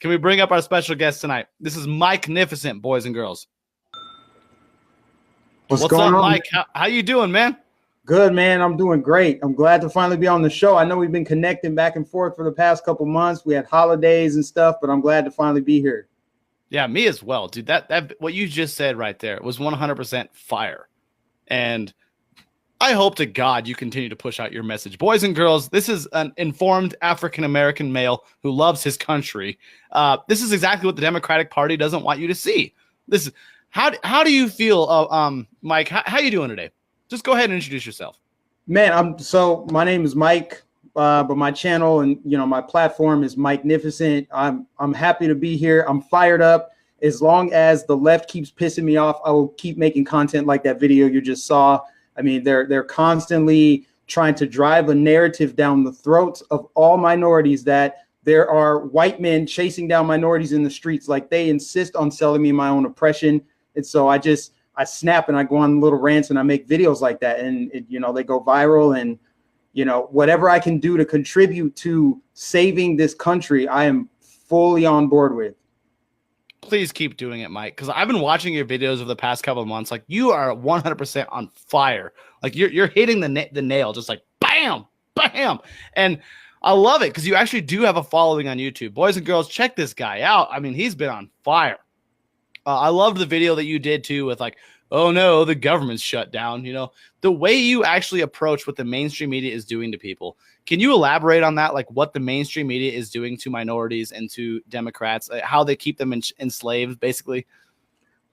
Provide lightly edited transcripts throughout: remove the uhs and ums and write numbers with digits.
Can we bring up our special guest tonight? This is Mike Nificent, boys and girls. What's going up, on, Mike? How you doing, man? Good, man. I'm doing great. I'm glad to finally be on the show. I know we've been connecting back and forth for the past couple months. We had holidays and stuff, but I'm glad to finally be here. Yeah, me as well, dude. That what you just said right there was 100% fire. And I hope to God you continue to push out your message. Boys and girls, this is an informed African-American male who loves his country. This is exactly what the Democratic Party doesn't want you to see. This is how do you feel, Mike? How you doing today? Just go ahead and introduce yourself. Man, my name is Mike, but my channel and my platform is Mike Nificent. I'm happy to be here. I'm fired up. As long as the left keeps pissing me off, I will keep making content like that video you just saw. I mean, they're constantly trying to drive a narrative down the throats of all minorities that there are white men chasing down minorities in the streets. Like, they insist on selling me my own oppression. And so I snap and I go on little rants and I make videos like that, and they go viral. And whatever I can do to contribute to saving this country, I am fully on board with. Please keep doing it, Mike, because I've been watching your videos over the past couple of months. Like, you are 100% on fire. Like, you're hitting the nail, just like bam, bam. And I love it because you actually do have a following on YouTube. Boys and girls, check this guy out. I mean, he's been on fire. I loved the video that you did too with like, oh no, the government's shut down. The way you actually approach what the mainstream media is doing to people. Can you elaborate on that? Like, what the mainstream media is doing to minorities and to Democrats, how they keep them enslaved, basically?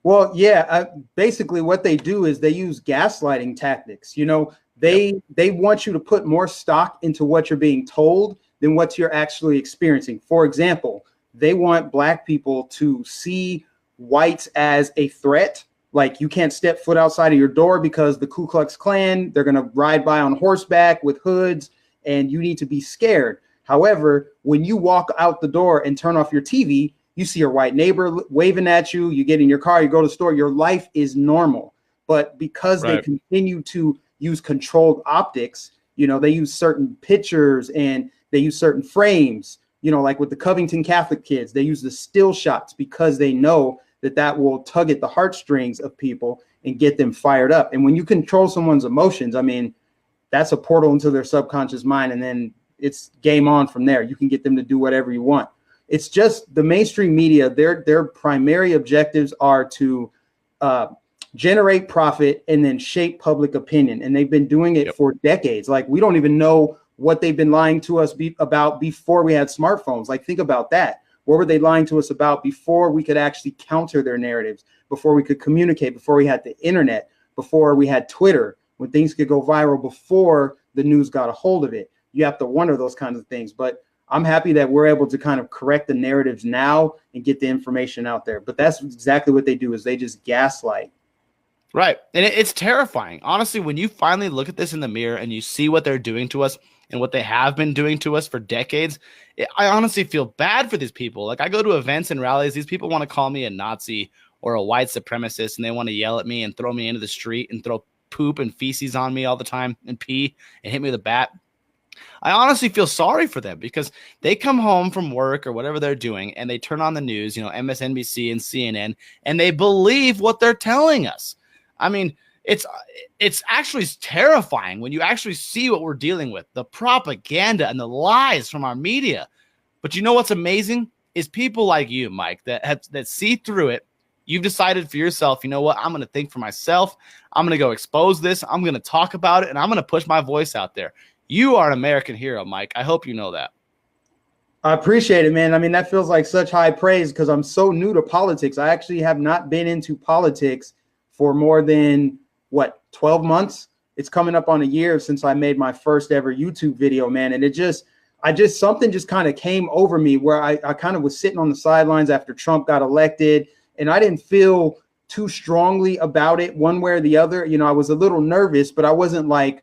Well, yeah, basically what they do is they use gaslighting tactics. They want you to put more stock into what you're being told than what you're actually experiencing. For example, they want Black people to see whites as a threat. Like, you can't step foot outside of your door because the Ku Klux Klan, they're going to ride by on horseback with hoods, and you need to be scared. However, when you walk out the door and turn off your TV, you see your white neighbor waving at you, you get in your car, you go to the store, your life is normal. But because they continue to use controlled optics, they use certain pictures and they use certain frames, like with the Covington Catholic kids, they use the still shots because they know that will tug at the heartstrings of people and get them fired up. And when you control someone's emotions, I mean, that's a portal into their subconscious mind, and then it's game on from there. You can get them to do whatever you want. It's just the mainstream media, their primary objectives are to generate profit and then shape public opinion. And they've been doing it for decades. Like, we don't even know what they've been lying to us about before we had smartphones. Like, think about that. What were they lying to us about before we could actually counter their narratives, before we could communicate, before we had the internet, before we had Twitter, when things could go viral before the news got a hold of it? You have to wonder those kinds of things. But I'm happy that we're able to kind of correct the narratives now and get the information out there. But that's exactly what they do, is they just gaslight. Right. And it's terrifying. Honestly, when you finally look at this in the mirror and you see what they're doing to us and what they have been doing to us for decades, I honestly feel bad for these people. Like, I go to events and rallies. These people want to call me a Nazi or a white supremacist, and they want to yell at me and throw me into the street and throw poop and feces on me all the time and pee and hit me with a bat. I honestly feel sorry for them because they come home from work or whatever they're doing and they turn on the news, MSNBC and CNN, and they believe what they're telling us. I mean, it's actually terrifying when you actually see what we're dealing with, the propaganda and the lies from our media. But you know what's amazing is people like you, Mike, that see through it. You've decided for yourself, you know what? I'm going to think for myself. I'm going to go expose this. I'm going to talk about it, and I'm going to push my voice out there. You are an American hero, Mike. I hope you know that. I appreciate it, man. I mean, that feels like such high praise because I'm so new to politics. I actually have not been into politics for more than 12 months. It's coming up on a year since I made my first ever YouTube video, man. And something just kind of came over me where I kind of was sitting on the sidelines after Trump got elected, and I didn't feel too strongly about it one way or the other. I was a little nervous, but I wasn't like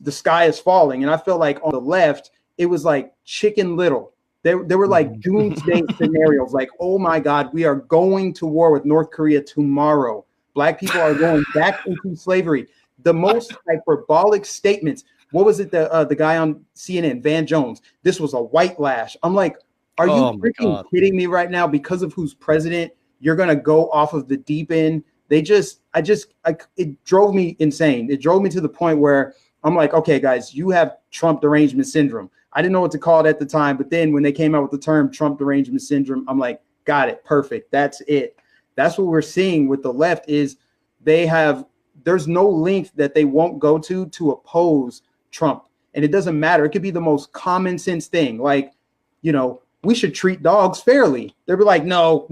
the sky is falling. And I felt like on the left, it was like Chicken Little. They were like doomsday scenarios, like, oh my God, we are going to war with North Korea tomorrow. Black people are going back into slavery. The most hyperbolic statements. What was it? The guy on CNN, Van Jones, this was a white lash. I'm like, Are you Oh my freaking God. kidding me right now? Because of who's president, you're gonna go off of the deep end. It drove me insane. It drove me to the point where I'm like, okay, guys, you have Trump derangement syndrome. I didn't know what to call it at the time, but then when they came out with the term Trump derangement syndrome, I'm like, got it, perfect. That's it. That's what we're seeing with the left is there's no length that they won't go to oppose Trump. And it doesn't matter. It could be the most common sense thing. Like, we should treat dogs fairly. They'll be like, no,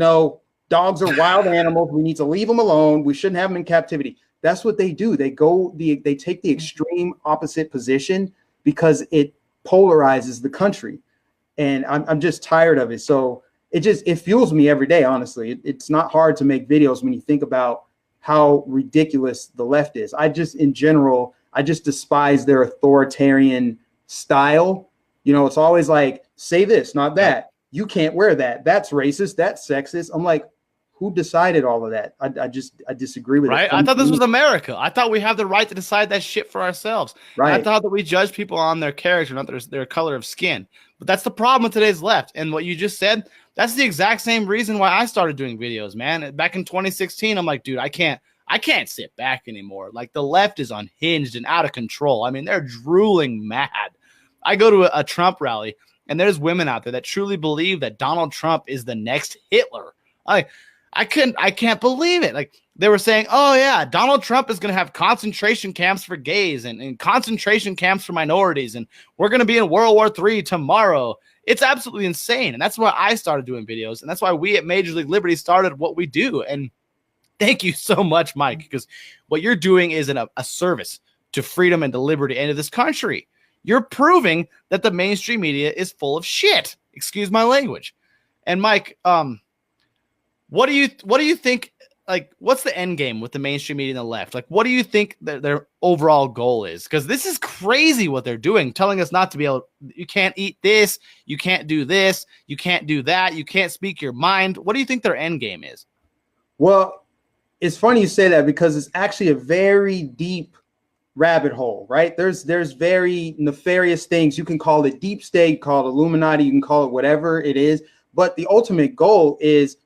dogs are wild animals. We need to leave them alone. We shouldn't have them in captivity. That's what they do. They take the extreme opposite position because it polarizes the country. And I'm just tired of it. So it fuels me every day, honestly. It's not hard to make videos when you think about how ridiculous the left is. In general, I just despise their authoritarian style. It's always like, say this, not that. You can't wear that. That's racist. That's sexist. I'm like, who decided all of that? I disagree with it. Right? I thought this was America. I thought we have the right to decide that shit for ourselves. Right. And I thought that we judge people on their character, not their color of skin. But that's the problem with today's left. And what you just said, that's the exact same reason why I started doing videos, man. Back in 2016, I'm like, dude, I can't sit back anymore. Like, the left is unhinged and out of control. I mean, they're drooling mad. I go to a Trump rally, and there's women out there that truly believe that Donald Trump is the next Hitler. I can't believe it. Like, they were saying, oh yeah, Donald Trump is going to have concentration camps for gays and concentration camps for minorities. And we're going to be in World War III tomorrow. It's absolutely insane. And that's why I started doing videos. And that's why we at Major League Liberty started what we do. And thank you so much, Mike, because what you're doing is a service to freedom and to liberty and to this country. You're proving that the mainstream media is full of shit. Excuse my language. And Mike, what do you think? Like, what's the end game with the mainstream media and the left? Like, what do you think their overall goal is? Because this is crazy what they're doing, telling us not to be able. You can't eat this. You can't do this. You can't do that. You can't speak your mind. What do you think their end game is? Well, it's funny you say that because it's actually a very deep rabbit hole, right? There's very nefarious things. You can call it deep state, call it Illuminati, you can call it whatever it is. But the ultimate goal is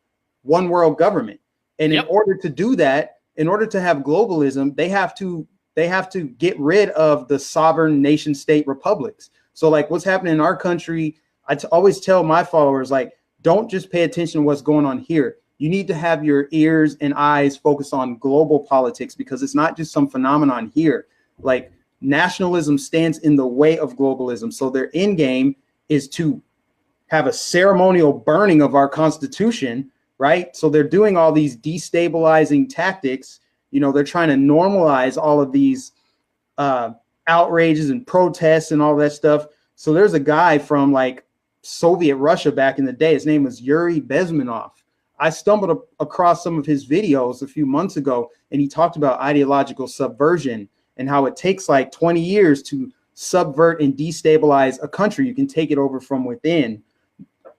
one world government. And in order to do that, in order to have globalism, they have to get rid of the sovereign nation state republics. So like what's happening in our country, I always tell my followers, like, don't just pay attention to what's going on here. You need to have your ears and eyes focused on global politics because it's not just some phenomenon here. Like, nationalism stands in the way of globalism. So their end game is to have a ceremonial burning of our Constitution, right? So they're doing all these destabilizing tactics. They're trying to normalize all of these outrages and protests and all that stuff. So there's a guy from like Soviet Russia back in the day. His name was Yuri Bezmenov. I stumbled across some of his videos a few months ago, and he talked about ideological subversion and how it takes like 20 years to subvert and destabilize a country. You can take it over from within.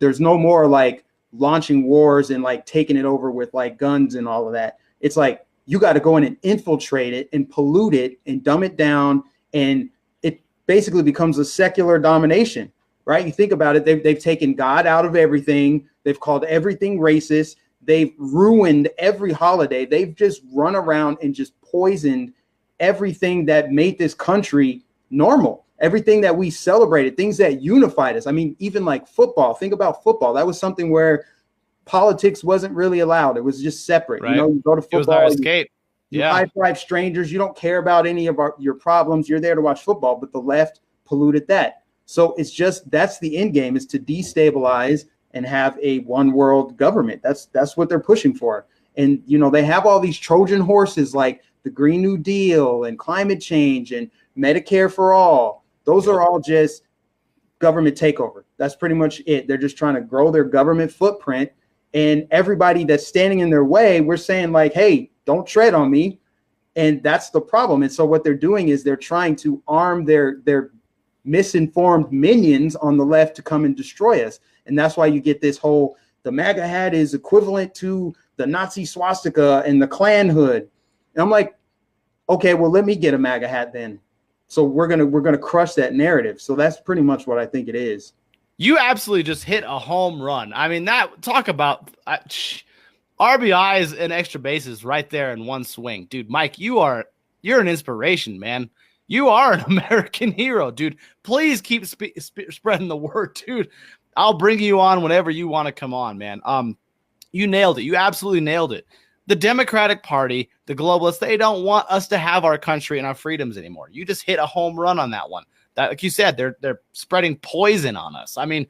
There's no more like launching wars and like taking it over with like guns and all of that. It's like you got to go in and infiltrate it and pollute it and dumb it down, and it basically becomes a secular domination, right? You think about it, they've taken God out of everything. They've called everything racist. They've ruined every holiday. They've just run around and just poisoned everything that made this country normal, everything that we celebrated, things that unified us. I mean, even like football. Think about football. That was something where politics wasn't really allowed. It was just separate. Right. You go to football. It was our escape. You high five strangers. You don't care about any of your problems. You're there to watch football. But the left polluted that. So it's just that's the end game, is to destabilize and have a one world government. That's what they're pushing for. And they have all these Trojan horses like the Green New Deal and climate change and Medicare for all. Those are all just government takeover. That's pretty much it. They're just trying to grow their government footprint, and everybody that's standing in their way, we're saying like, hey, don't tread on me. And that's the problem. And so what they're doing is they're trying to arm their misinformed minions on the left to come and destroy us. And that's why you get this whole, the MAGA hat is equivalent to the Nazi swastika and the Klan hood. And I'm like, okay, well, let me get a MAGA hat then. So we're gonna crush that narrative. So that's pretty much what I think it is. You absolutely just hit a home run. I mean, that talk about RBIs and extra bases right there in one swing, dude. Mike, you're an inspiration, man. You are an American hero, dude. Please keep spreading the word, dude. I'll bring you on whenever you want to come on, man. You nailed it. You absolutely nailed it. The Democratic Party, the globalists, they don't want us to have our country and our freedoms anymore. You just hit a home run on that one. That, like you said, they're spreading poison on us. I mean,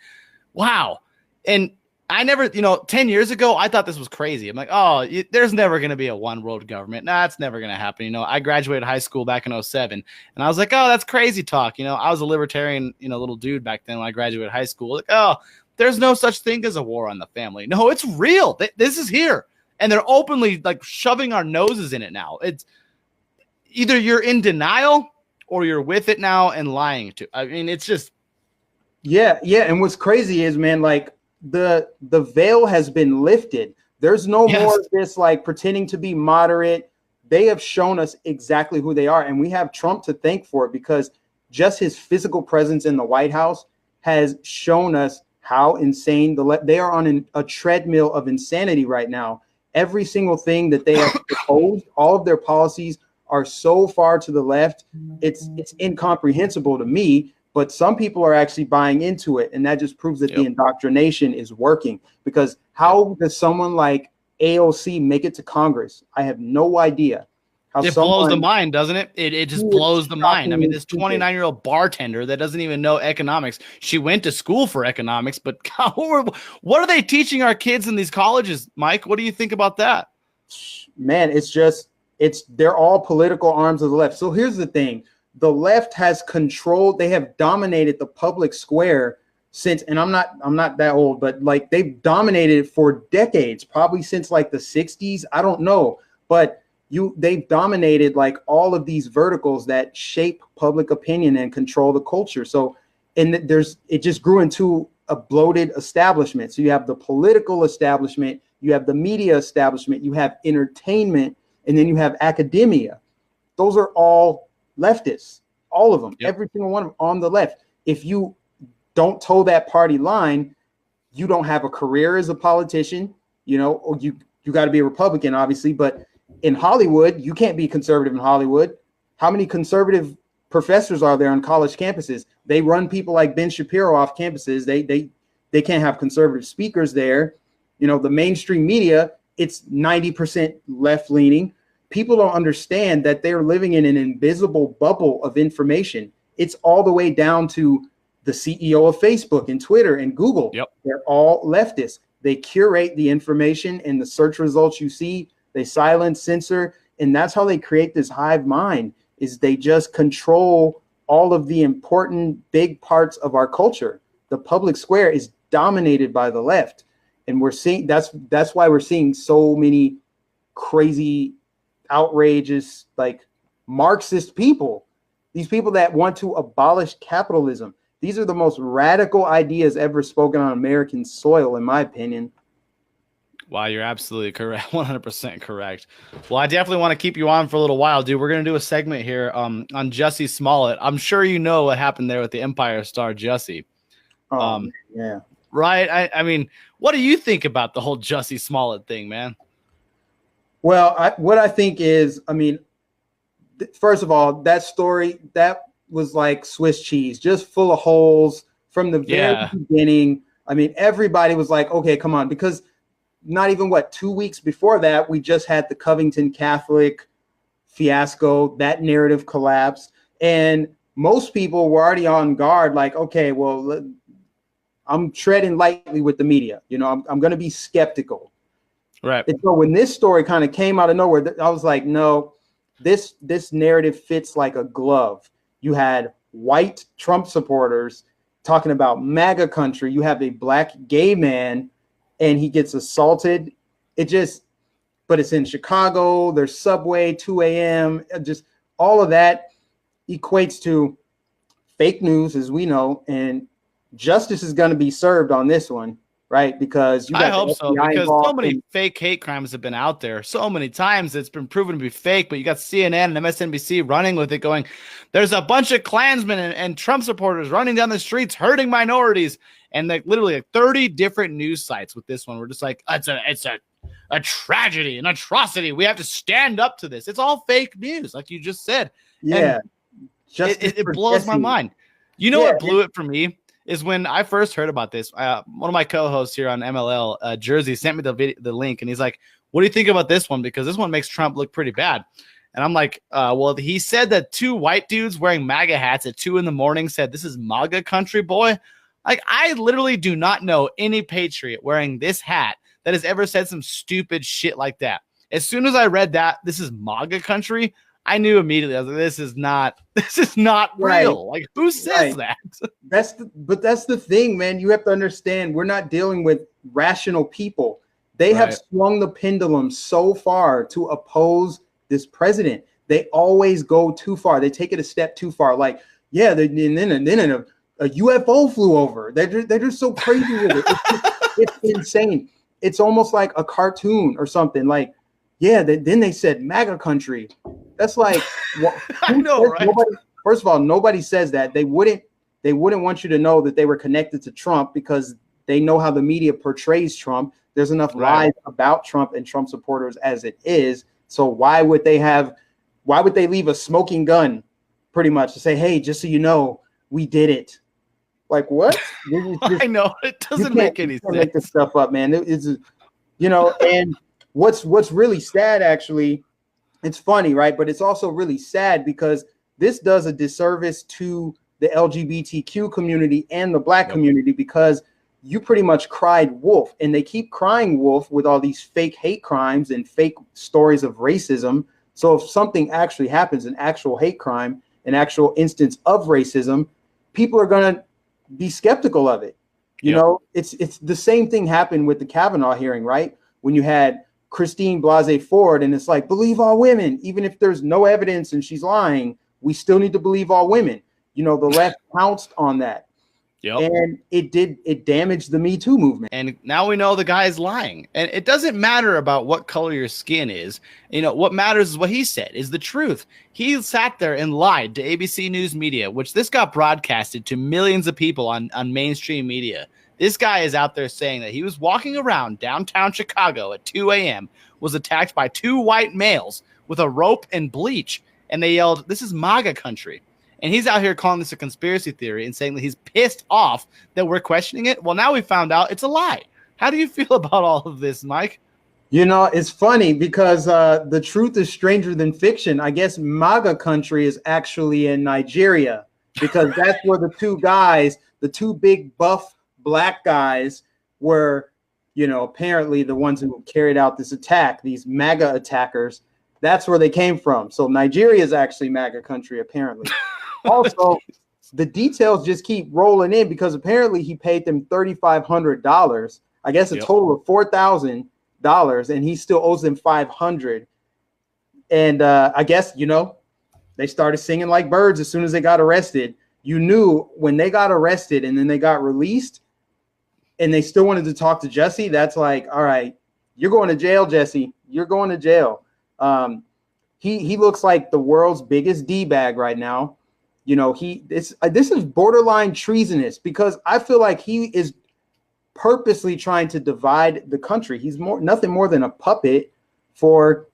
wow. And I never, 10 years ago, I thought this was crazy. I'm like, there's never going to be a one world government. Nah, it's never going to happen. I graduated high school back in 2007, and I was like, oh, that's crazy talk. I was a libertarian, little dude back then when I graduated high school. Like, oh, there's no such thing as a war on the family. No, it's real. This is here. And they're openly like shoving our noses in it now. It's either you're in denial or you're with it now and lying to. I mean, it's just. Yeah. And what's crazy is, man, like the veil has been lifted. There's no more of this like pretending to be moderate. They have shown us exactly who they are. And we have Trump to thank for it, because just his physical presence in the White House has shown us how insane they are on a treadmill of insanity right now. Every single thing that they have proposed, all of their policies are so far to the left. It's incomprehensible to me, but some people are actually buying into it. And that just proves that the indoctrination is working, because how does someone like AOC make it to Congress? I have no idea. It blows the mind, doesn't it? It just blows the mind. I mean, this 29-year-old bartender that doesn't even know economics. She went to school for economics, but God, what are they teaching our kids in these colleges, Mike? What do you think about that? Man, they're all political arms of the left. So here's the thing. The left has controlled, they have dominated the public square since, and I'm not that old, but like they've dominated it for decades, probably since like the 60s. I don't know, but they've dominated like all of these verticals that shape public opinion and control the culture. So, and it just grew into a bloated establishment. So you have the political establishment, you have the media establishment, you have entertainment, and then you have academia. Those are all leftists, all of them, every single one of them on the left. If you don't toe that party line, you don't have a career as a politician, or you got to be a Republican, obviously, but in Hollywood, you can't be conservative in Hollywood. How many conservative professors are there on college campuses? They run people like Ben Shapiro off campuses. They can't have conservative speakers there. The mainstream media, it's 90% left leaning. People don't understand that they're living in an invisible bubble of information. It's all the way down to the CEO of Facebook and Twitter and Google. They're all leftists. They curate the information and the search results you see. They silence, censor, and that's how they create this hive mind, is they just control all of the important big parts of our culture. The public square is dominated by the left. And we're seeing that's why we're seeing so many crazy, outrageous, like Marxist people, these people that want to abolish capitalism. These are the most radical ideas ever spoken on American soil, in my opinion. Wow, you're absolutely correct. 100% correct. Well, I definitely want to keep you on for a little while, dude. We're going to do a segment here on Jussie Smollett. I'm sure you know what happened there with the Empire star Jussie. Yeah. Right? I mean, what do you think about the whole Jussie Smollett thing, man? Well, what I think is, first of all, that story, that was like Swiss cheese, just full of holes from the very beginning. I mean, everybody was like, okay, come on, because not even 2 weeks before that, we just had the Covington Catholic fiasco, that narrative collapsed. And most people were already on guard, like, okay, well, I'm treading lightly with the media. I'm going to be skeptical. Right. And so when this story kind of came out of nowhere, I was like, no, this narrative fits like a glove. You had white Trump supporters talking about MAGA country. You have a black gay man and he gets assaulted. But it's in Chicago. There's subway, 2 a.m. Just all of that equates to fake news, as we know, and justice is going to be served on this one, right? Because I hope so, because so many fake hate crimes have been out there so many times. It's been proven to be fake, but you got CNN and MSNBC running with it, going, there's a bunch of Klansmen and Trump supporters running down the streets hurting minorities. And like literally like 30 different news sites with this one. We're just like, it's a tragedy, an atrocity. We have to stand up to this. It's all fake news, like you just said. Yeah. And it blows my mind. You know what blew it for me is when I first heard about this. One of my co-hosts here on MLL, Jersey, sent me the link, and he's like, "What do you think about this one? Because this one makes Trump look pretty bad." And I'm like, well, he said that 2 white dudes wearing MAGA hats at 2 a.m. said, "This is MAGA country, boy." Like, I literally do not know any patriot wearing this hat that has ever said some stupid shit like that. As soon as I read that, "This is MAGA country," I knew immediately. I was like, this is not real. Like, who says that? That's the thing, man. You have to understand, we're not dealing with rational people. They have swung the pendulum so far to oppose this president. They always go too far. They take it a step too far. Like, yeah, and then a UFO flew over. They're just so crazy with it. It's insane. It's almost like a cartoon or something. Like, yeah, then they said MAGA country. That's like, I know, right? First of all, nobody says that. They wouldn't want you to know that they were connected to Trump because they know how the media portrays Trump. There's enough lies about Trump and Trump supporters as it is. So why would they leave a smoking gun pretty much to say, "Hey, just so you know, we did it"? Like, what? I know, it doesn't make any sense. Make this stuff up, man. It's, and what's really sad, actually, it's funny, right? But it's also really sad because this does a disservice to the LGBTQ community and the Black community, because you pretty much cried wolf, and they keep crying wolf with all these fake hate crimes and fake stories of racism. So if something actually happens, an actual hate crime, an actual instance of racism, people are going to be skeptical of it. You know, it's the same thing happened with the Kavanaugh hearing, right? When you had Christine Blasey Ford, and it's like, believe all women, even if there's no evidence and she's lying, we still need to believe all women. The left pounced on that. And it damaged the Me Too movement. And now we know the guy is lying. And it doesn't matter about what color your skin is. What matters is what he said is the truth. He sat there and lied to ABC News Media, which this got broadcasted to millions of people on mainstream media. This guy is out there saying that he was walking around downtown Chicago at 2 a.m., was attacked by 2 white males with a rope and bleach, and they yelled, "This is MAGA country." And he's out here calling this a conspiracy theory and saying that he's pissed off that we're questioning it. Well, now we found out it's a lie. How do you feel about all of this, Mike? It's funny because the truth is stranger than fiction. I guess MAGA country is actually in Nigeria, because that's where the 2 big buff Black guys were, apparently the ones who carried out this attack, these MAGA attackers. That's where they came from. So Nigeria is actually MAGA country, apparently. Also, the details just keep rolling in, because apparently he paid them $3,500. I guess a total of $4,000, and he still owes them $500. And I guess, they started singing like birds as soon as they got arrested. You knew when they got arrested and then they got released, and they still wanted to talk to Jussie. That's like, all right, you're going to jail, Jussie. You're going to jail. He looks like the world's biggest D-bag right now. This is borderline treasonous, because I feel like he is purposely trying to divide the country. He's nothing more than a puppet for,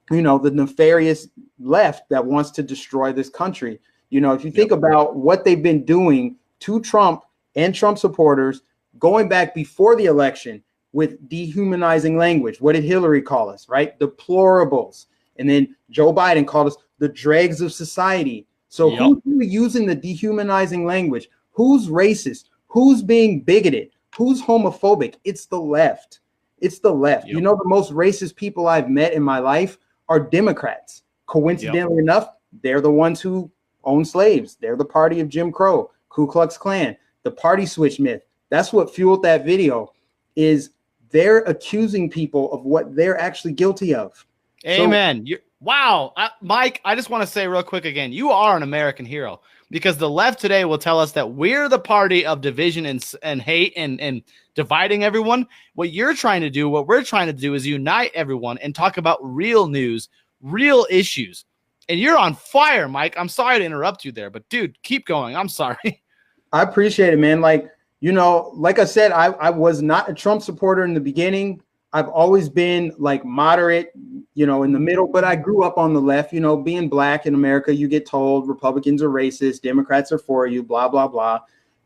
the nefarious left that wants to destroy this country. If you think about what they've been doing to Trump and Trump supporters going back before the election with dehumanizing language. What did Hillary call us, right? Deplorables. And then Joe Biden called us the dregs of society. So who's using the dehumanizing language? Who's racist? Who's being bigoted? Who's homophobic? It's the left. It's the left. The most racist people I've met in my life are Democrats. Coincidentally enough, they're the ones who own slaves. They're the party of Jim Crow, Ku Klux Klan, the party switch myth. That's what fueled that video, is they're accusing people of what they're actually guilty of. Amen. Wow. Mike, I just want to say real quick again, you are an American hero, because the left today will tell us that we're the party of division and hate and dividing everyone. What we're trying to do is unite everyone and talk about real news, real issues. And you're on fire, Mike. I'm sorry to interrupt you there, but dude, keep going. I'm sorry. I appreciate it, man. Like, Like I said, I was not a Trump supporter in the beginning. I've always been like moderate, in the middle, but I grew up on the left. Being black in America, you get told Republicans are racist, Democrats are for you, blah, blah, blah.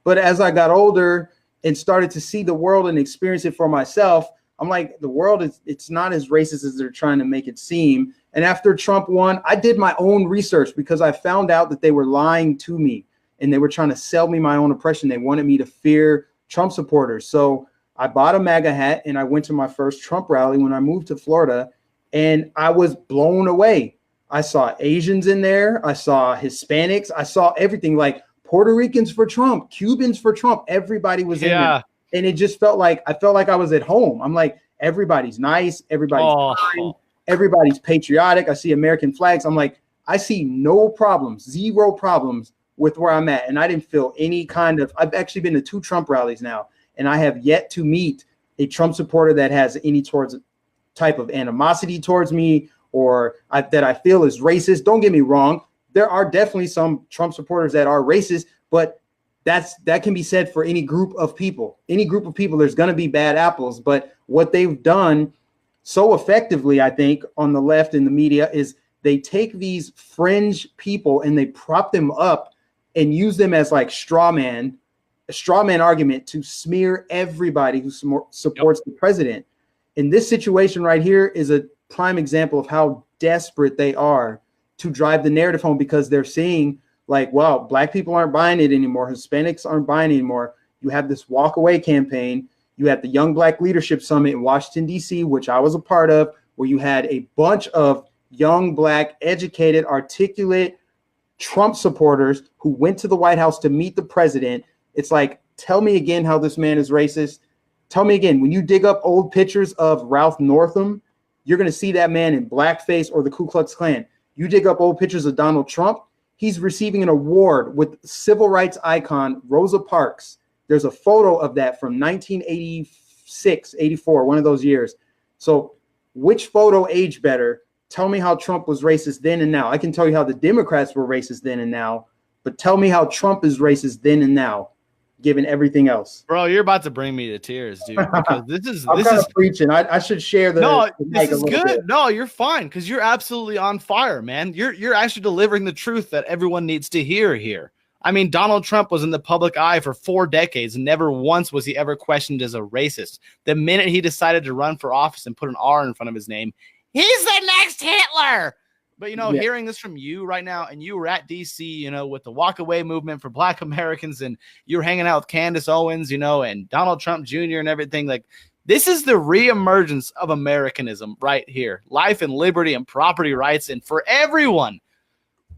But as I got older and started to see the world and experience it for myself, I'm like, the world it's not as racist as they're trying to make it seem. And after Trump won, I did my own research because I found out that they were lying to me and they were trying to sell me my own oppression. They wanted me to fear Trump supporters. So I bought a MAGA hat and I went to my first Trump rally when I moved to Florida, and I was blown away. I saw Asians in there. I saw Hispanics. I saw everything, like Puerto Ricans for Trump, Cubans for Trump. Everybody was in there. And it just felt like I was at home. I'm like, everybody's nice. Everybody's kind. Everybody's patriotic. I see American flags. I'm like, I see no problems, zero problems with where I'm at. And I didn't feel any kind of, I've actually been to 2 Trump rallies now, and I have yet to meet a Trump supporter that has any type of animosity towards me or that I feel is racist. Don't get me wrong. There are definitely some Trump supporters that are racist, but that can be said for any group of people. Any group of people, there's going to be bad apples. But what they've done so effectively, I think, on the left in the media is they take these fringe people and they prop them up and use them as like a straw man argument to smear everybody who supports the president. And this situation right here is a prime example of how desperate they are to drive the narrative home, because they're seeing like, well, black people aren't buying it anymore. Hispanics aren't buying it anymore. You have this walk away campaign. You had the Young Black Leadership Summit in Washington, D.C., which I was a part of, where you had a bunch of young, black, educated, articulate Trump supporters who went to the White House to meet the president. It's like, tell me again how this man is racist. Tell me again, when you dig up old pictures of Ralph Northam, you're going to see that man in blackface or the Ku Klux Klan. You dig up old pictures of Donald Trump, he's receiving an award with civil rights icon Rosa Parks. There's a photo of that from 1986, 84, one of those years. So which photo aged better? Tell me how Trump was racist then and now. I can tell you how the Democrats were racist then and now, but tell me how Trump is racist then and now, given everything else. Bro, you're about to bring me to tears, dude. Because I'm kind of preaching. I should share the. No, the this is good. Bit. No, you're fine because you're absolutely on fire, man. You're actually delivering the truth that everyone needs to hear here. I mean, Donald Trump was in the public eye for 4 decades, and never once was he ever questioned as a racist. The minute he decided to run for office and put an R in front of his name, he's the next Hitler. But, hearing this from you right now, and you were at D.C., with the walk-away movement for Black Americans, and you were hanging out with Candace Owens, and Donald Trump Jr. and everything, like, this is the reemergence of Americanism right here. Life and liberty and property rights, and for everyone.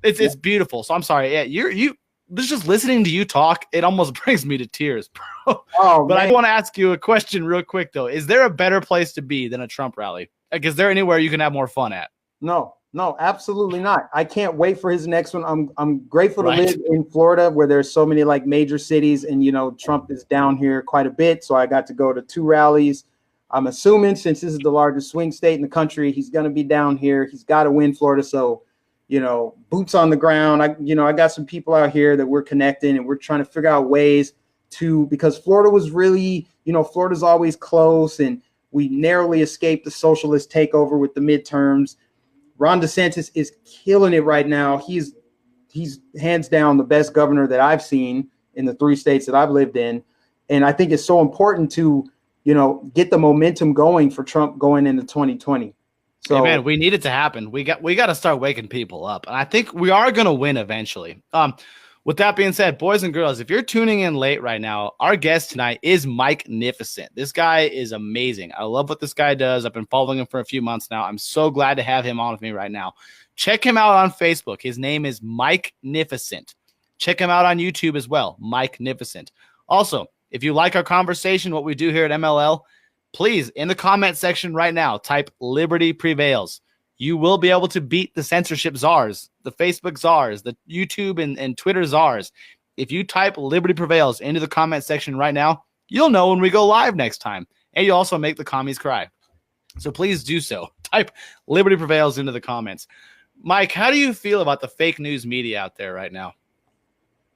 It's beautiful. So I'm sorry. Yeah, just listening to you talk, it almost brings me to tears, bro. Oh, but man. I want to ask you a question real quick, though. Is there a better place to be than a Trump rally? Like, is there anywhere you can have more fun at? No, absolutely not. I can't wait for his next one. I'm grateful to live in Florida, where there's so many like major cities, and Trump is down here quite a bit. So I got to go to 2 rallies. I'm assuming since this is the largest swing state in the country, he's going to be down here. He's got to win Florida. So, boots on the ground. I got some people out here that we're connecting, and we're trying to figure out ways to, because Florida was really, Florida's always close, and we narrowly escaped the socialist takeover with the midterms. Ron DeSantis is killing it right now. He's hands down the best governor that I've seen in the 3 states that I've lived in. And I think it's so important to, get the momentum going for Trump going into 2020. So, hey man, we need it to happen. We got to start waking people up. And I think we are going to win eventually. With that being said, boys and girls, if you're tuning in late right now, our guest tonight is Mike Nificent. This guy is amazing. I love what this guy does. I've been following him for a few months now. I'm so glad to have him on with me right now. Check him out on Facebook. His name is Mike Nificent. Check him out on YouTube as well, Mike Nificent. Also, if you like our conversation, what we do here at MLL, please, in the comment section right now, type Liberty Prevails. You will be able to beat the censorship czars, the Facebook czars, the YouTube and Twitter czars. If you type Liberty Prevails into the comment section right now, you'll know when we go live next time. And you also make the commies cry. So please do so. Type Liberty Prevails into the comments. Mike, how do you feel about the fake news media out there right now?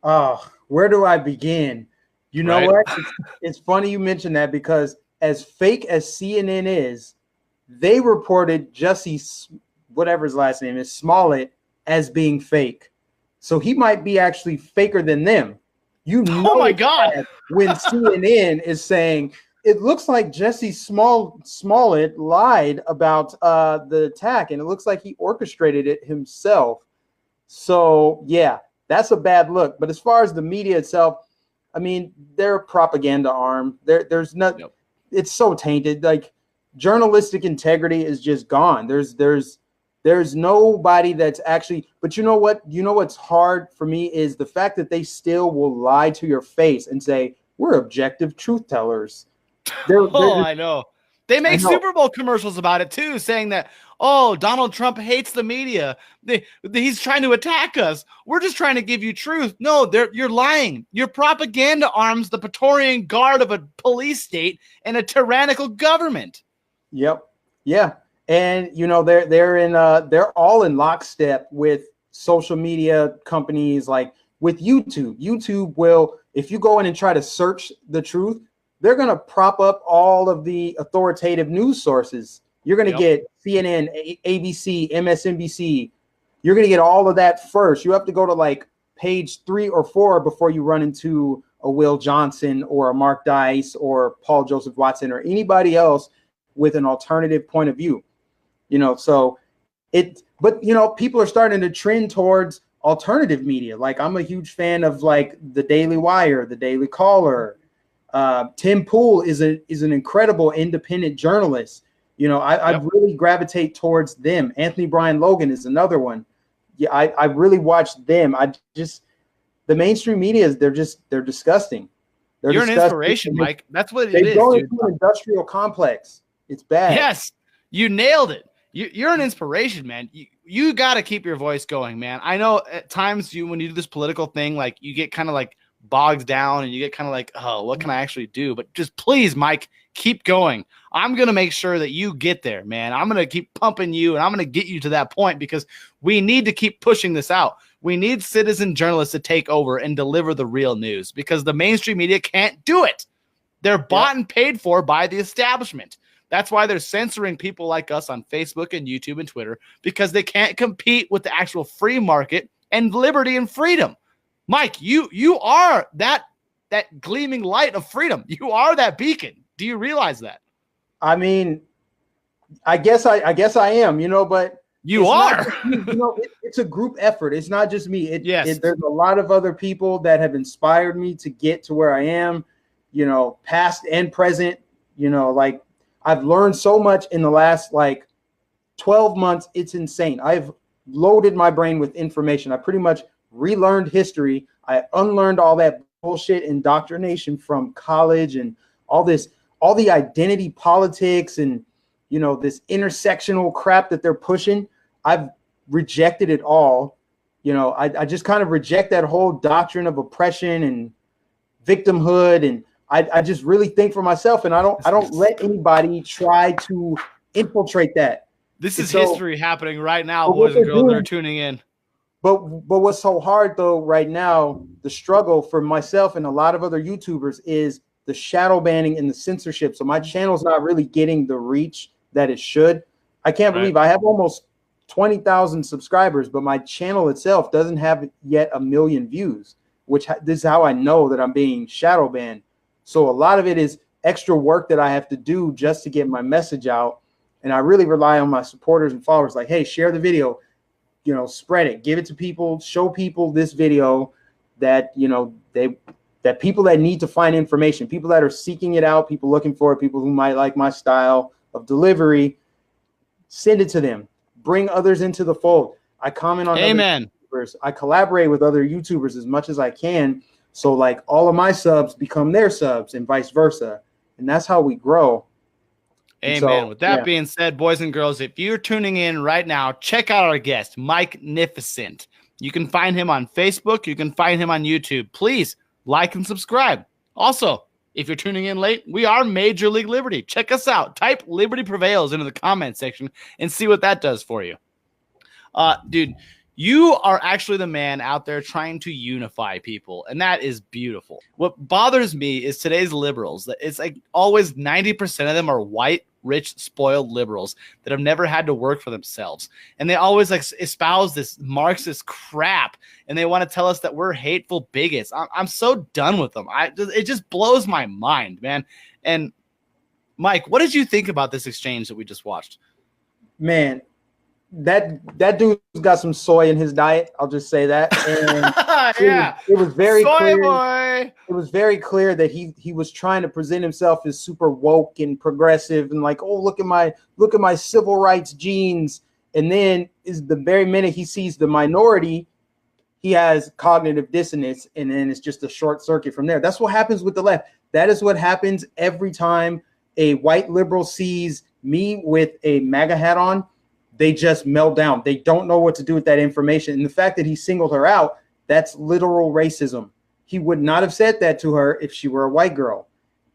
Oh, where do I begin? You know what? It's funny you mentioned that because as fake as CNN is, they reported Jussie, whatever his last name is, Smollett, as being fake. So he might be actually faker than them. You know, oh my God. When CNN is saying it looks like Jussie Smollett lied about the attack, and it looks like he orchestrated it himself. So yeah, that's a bad look. But as far as the media itself, I mean, they're a propaganda arm. There's not. Yep. It's so tainted. Like journalistic integrity is just gone. There's nobody that's actually. But you know what? You know what's hard for me is the fact that they still will lie to your face and say we're objective truth tellers. I know. They make Super Bowl commercials about it too, saying that, oh, Donald Trump hates the media. He's trying to attack us. We're just trying to give you truth. No, you're lying. Your propaganda arms the Praetorian Guard of a police state and a tyrannical government. Yep. Yeah. And you know, they're all in lockstep with social media companies, like with YouTube. YouTube will, if you go in and try to search the truth, they're going to prop up all of the authoritative news sources. You're going to get CNN, ABC, MSNBC. You're going to get all of that first. You have to go to like page 3 or 4 before you run into a Will Johnson or a Mark Dice or Paul Joseph Watson or anybody else with an alternative point of view. You know, so but you know, people are starting to trend towards alternative media. Like I'm a huge fan of like the Daily Wire, the Daily Caller. Tim Pool is an incredible independent journalist. You know, I really gravitate towards them. Anthony Brian Logan is another one. Yeah, I really watch them. The mainstream media they're disgusting. You're an inspiration, Mike. That's what it is. They go into an industrial complex. It's bad. Yes, you nailed it. You're an inspiration, man. You got to keep your voice going, man. I know at times when you do this political thing, like you get kind of like bogged down and you get kind of like, oh, what can I actually do? But just please, Mike, keep going. I'm going to make sure that you get there, man. I'm going to keep pumping you and I'm going to get you to that point because we need to keep pushing this out. We need citizen journalists to take over and deliver the real news because the mainstream media can't do it. They're bought and paid for by the establishment. That's why they're censoring people like us on Facebook and YouTube and Twitter because they can't compete with the actual free market and liberty and freedom. Mike, you are that gleaming light of freedom. You are that beacon. Do you realize that? I mean, I guess I am, you know, but you are. You know, it's a group effort. It's not just me. There's a lot of other people that have inspired me to get to where I am, you know, past and present. You know, like I've learned so much in the last like 12 months. It's insane. I've loaded my brain with information. I pretty much relearned history. I unlearned all that bullshit indoctrination from college and all the identity politics and, you know, this intersectional crap that they're pushing. I've rejected it all. You know, I just kind of reject that whole doctrine of oppression and victimhood. And I just really think for myself, and I don't let anybody try to infiltrate that. This is history happening right now, boys and girls that are tuning in. But what's so hard though right now, the struggle for myself and a lot of other YouTubers is the shadow banning and the censorship. So my channel's not really getting the reach that it should. I can't believe I have almost 20,000 subscribers, but my channel itself doesn't have yet 1 million views, this is how I know that I'm being shadow banned. So a lot of it is extra work that I have to do just to get my message out. And I really rely on my supporters and followers like, hey, share the video. You know, spread it, give it to people, show people this video that, you know, that people that need to find information, people that are seeking it out, people looking for it, people who might like my style of delivery, send it to them, bring others into the fold. I comment on other YouTubers. I collaborate with other YouTubers as much as I can. So like all of my subs become their subs and vice versa. And that's how we grow. Amen. So, with that being said, boys and girls, if you're tuning in right now, check out our guest, Mike Nificent. You can find him on Facebook. You can find him on YouTube. Please like and subscribe. Also, if you're tuning in late, we are Major League Liberty. Check us out. Type Liberty Prevails into the comment section and see what that does for you. Dude, You are actually the man out there trying to unify people, and that is beautiful. What bothers me is today's liberals. It's like always 90% of them are white, rich, spoiled liberals that have never had to work for themselves. And they always like espouse this Marxist crap, and they want to tell us that we're hateful bigots. I'm so done with them. It just blows my mind, man. And Mike, what did you think about this exchange that we just watched? Man, that dude's got some soy in his diet. I'll just say that. And yeah, it was very soy clear. Boy. It was very clear that he was trying to present himself as super woke and progressive and like, oh, look at my civil rights genes. And then is the very minute he sees the minority, he has cognitive dissonance, and then it's just a short circuit from there. That's what happens with the left. That is what happens every time a white liberal sees me with a MAGA hat on. They just melt down. They don't know what to do with that information. And the fact that he singled her out, that's literal racism. He would not have said that to her if she were a white girl.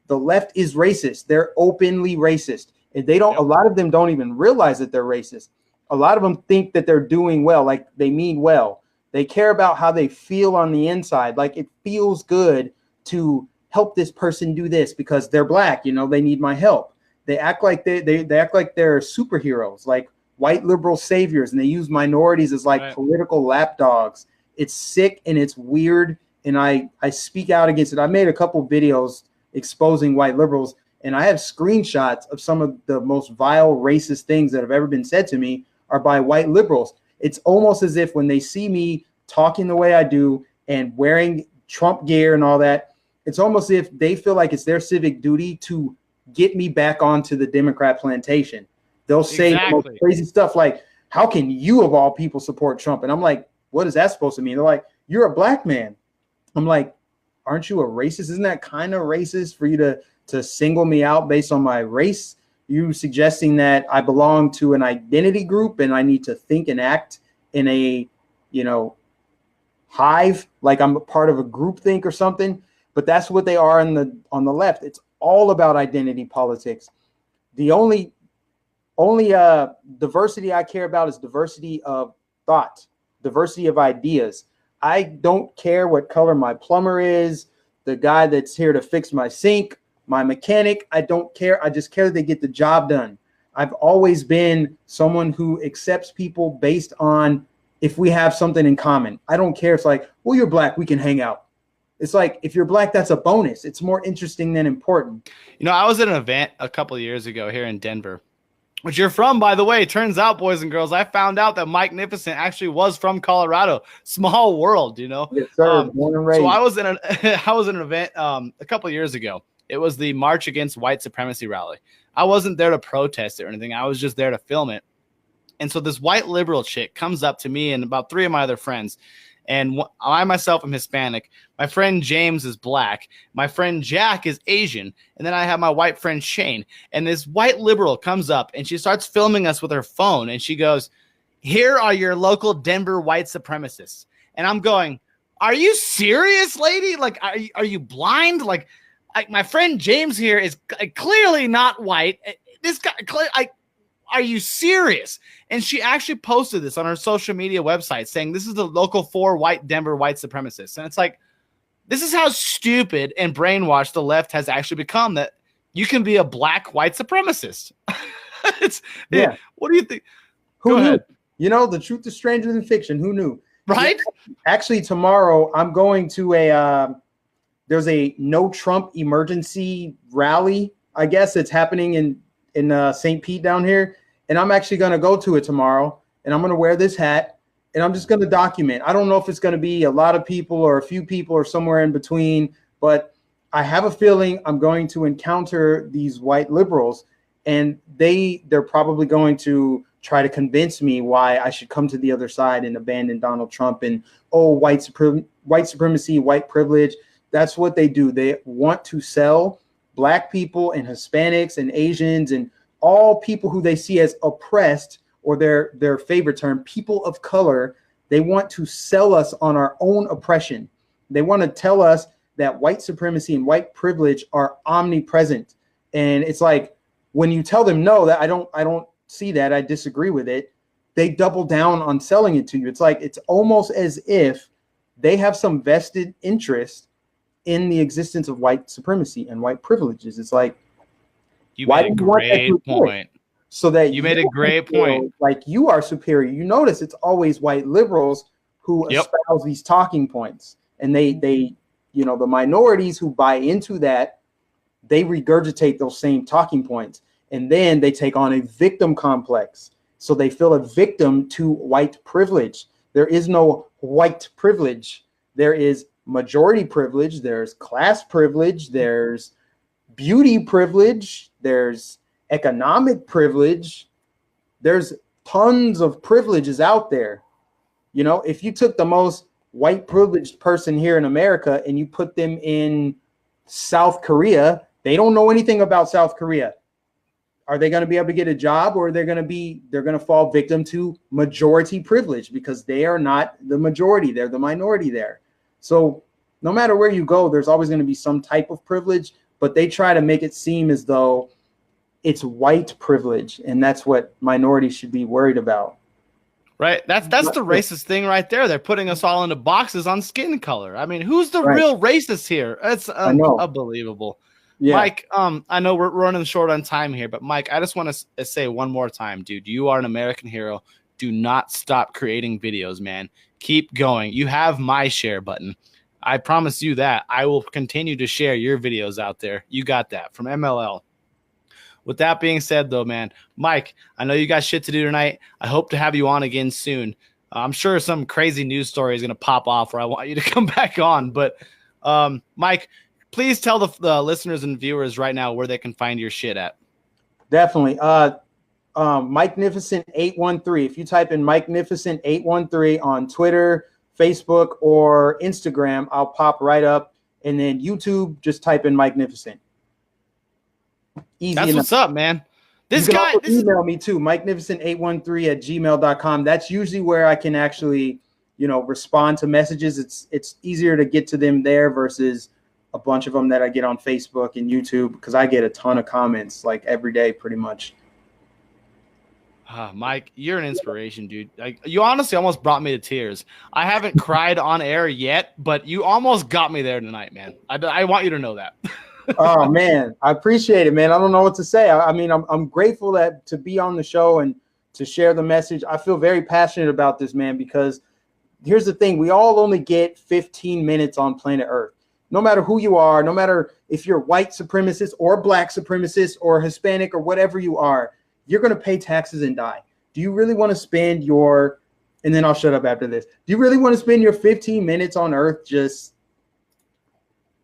The left is racist. They're openly racist. And they don't, a lot of them don't even realize that they're racist. A lot of them think that they're doing well, like they mean well. They care about how they feel on the inside. Like it feels good to help this person do this because they're black, you know, they need my help. They act like they act like they're superheroes, like white liberal saviors, and they use minorities as like political lapdogs. It's sick and it's weird, and I speak out against it. I made a couple videos exposing white liberals, and I have screenshots of some of the most vile racist things that have ever been said to me are by white liberals. It's almost as if when they see me talking the way I do and wearing Trump gear and all that, it's almost as if they feel like it's their civic duty to get me back onto the Democrat plantation. They'll say the most crazy stuff like, how can you of all people support Trump? And I'm like, what is that supposed to mean? They're like, you're a black man. I'm like, aren't you a racist? Isn't that kind of racist for you to single me out based on my race? You suggesting that I belong to an identity group and I need to think and act in a, you know, hive, like I'm a part of a group think or something. But that's what they are on the left. It's all about identity politics. The only diversity I care about is diversity of thought, diversity of ideas. I don't care what color my plumber is, the guy that's here to fix my sink, my mechanic. I don't care. I just care that they get the job done. I've always been someone who accepts people based on if we have something in common. I don't care. It's like, well, you're black, we can hang out. It's like, if you're black, that's a bonus. It's more interesting than important. You know, I was at an event a couple of years ago here in Denver, which you're from, by the way. Turns out, boys and girls, I found out that Mike Nificent actually was from Colorado. Small world, you know. Yes, sir. Born and raised. So I was in an event a couple of years ago. It was the March Against White Supremacy rally. I wasn't there to protest it or anything. I was just there to film it. And so this white liberal chick comes up to me and about three of my other friends. And I myself am Hispanic. My friend James is black. My friend Jack is Asian. And then I have my white friend Shane. And this white liberal comes up and she starts filming us with her phone. And she goes, "Here are your local Denver white supremacists." And I'm going, "Are you serious, lady? Like, are you blind? Like, my friend James here is clearly not white. This guy, are you serious?" And she actually posted this on her social media website saying, "This is the local 4 white Denver white supremacists." And it's like, this is how stupid and brainwashed the left has actually become, that you can be a black white supremacist. Yeah. What do you think? Who knew? Ahead. You know, the truth is stranger than fiction. Who knew? Right? Yeah. Actually, tomorrow I'm going to there's a no Trump emergency rally. I guess it's happening in St. Pete down here. And I'm actually going to go to it tomorrow, and I'm going to wear this hat, and I'm just going to document. I don't know if it's going to be a lot of people or a few people or somewhere in between, but I have a feeling I'm going to encounter these white liberals, and they're probably going to try to convince me why I should come to the other side and abandon Donald Trump and, oh, white supremacy, white privilege. That's what they do. They want to sell black people and Hispanics and Asians and all people who they see as oppressed, or their favorite term, people of color. They want to sell us on our own oppression. They want to tell us that white supremacy and white privilege are omnipresent. And it's like, when you tell them, no, that I don't see that, I disagree with it, they double down on selling it to you. It's like, it's almost as if they have some vested interest in the existence of white supremacy and white privileges. It's like, You why made do a you want that to great exist? point. So that You made a great feel point. like you are superior. You notice it's always white liberals who espouse these talking points, and they you know, the minorities who buy into that, they regurgitate those same talking points, and then they take on a victim complex. So they feel a victim to white privilege. There is no white privilege. There is majority privilege. There's class privilege. There's beauty privilege. There's economic privilege. There's tons of privileges out there. You know, if you took the most white privileged person here in America and you put them in South Korea, they don't know anything about South Korea. Are they going to be able to get a job, or they're going to fall victim to majority privilege because they are not the majority, they're the minority there. So no matter where you go, there's always going to be some type of privilege, but they try to make it seem as though it's white privilege, and that's what minorities should be worried about. Right. That's the racist thing right there. They're putting us all into boxes on skin color. I mean, who's the real racist here? It's unbelievable. Yeah. Mike, I know we're running short on time here, but Mike, I just want to say one more time, dude, you are an American hero. Do not stop creating videos, man. Keep going. You have my share button. I promise you that. I will continue to share your videos out there. You got that from MLL. With that being said, though, man, Mike, I know you got shit to do tonight. I hope to have you on again soon. I'm sure some crazy news story is going to pop off where I want you to come back on. But, Mike, please tell the listeners and viewers right now where they can find your shit at. Definitely. Mike Nificent 813. If you type in Mike Nificent 813 on Twitter, Facebook, or Instagram, I'll pop right up. And then YouTube, just type in Mike Nificent. Easy That's enough. What's up, man. This you can guy also email me too, MikeNificent813@gmail.com. That's usually where I can actually, you know, respond to messages. It's easier to get to them there versus a bunch of them that I get on Facebook and YouTube, because I get a ton of comments like every day pretty much. Mike, you're an inspiration, dude. Like, you honestly almost brought me to tears. I haven't cried on air yet, but you almost got me there tonight, man. I want you to know that. Oh man, I appreciate it, man. I don't know what to say. I mean, I'm grateful to be on the show and to share the message. I feel very passionate about this, man, because here's the thing. We all only get 15 minutes on planet Earth. No matter who you are, no matter if you're white supremacist or black supremacist or Hispanic or whatever you are, you're going to pay taxes and die. Do you really want to spend and then I'll shut up after this. Do you really want to spend your 15 minutes on Earth just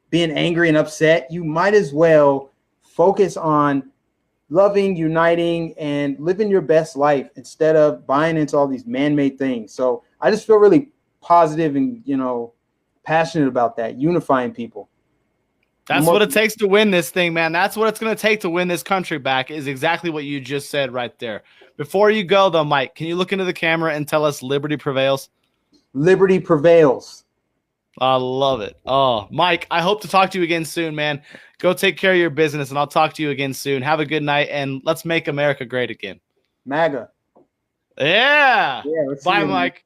being angry and upset? You might as well focus on loving, uniting, and living your best life instead of buying into all these man-made things. So I just feel really positive and, you know, passionate about that, unifying people. That's what it takes to win this thing, man. That's what it's going to take to win this country back, is exactly what you just said right there. Before you go, though, Mike, can you look into the camera and tell us liberty prevails? Liberty prevails. I love it. Oh, Mike, I hope to talk to you again soon, man. Go take care of your business, and I'll talk to you again soon. Have a good night, and let's make America great again. MAGA. Yeah. Bye, Mike.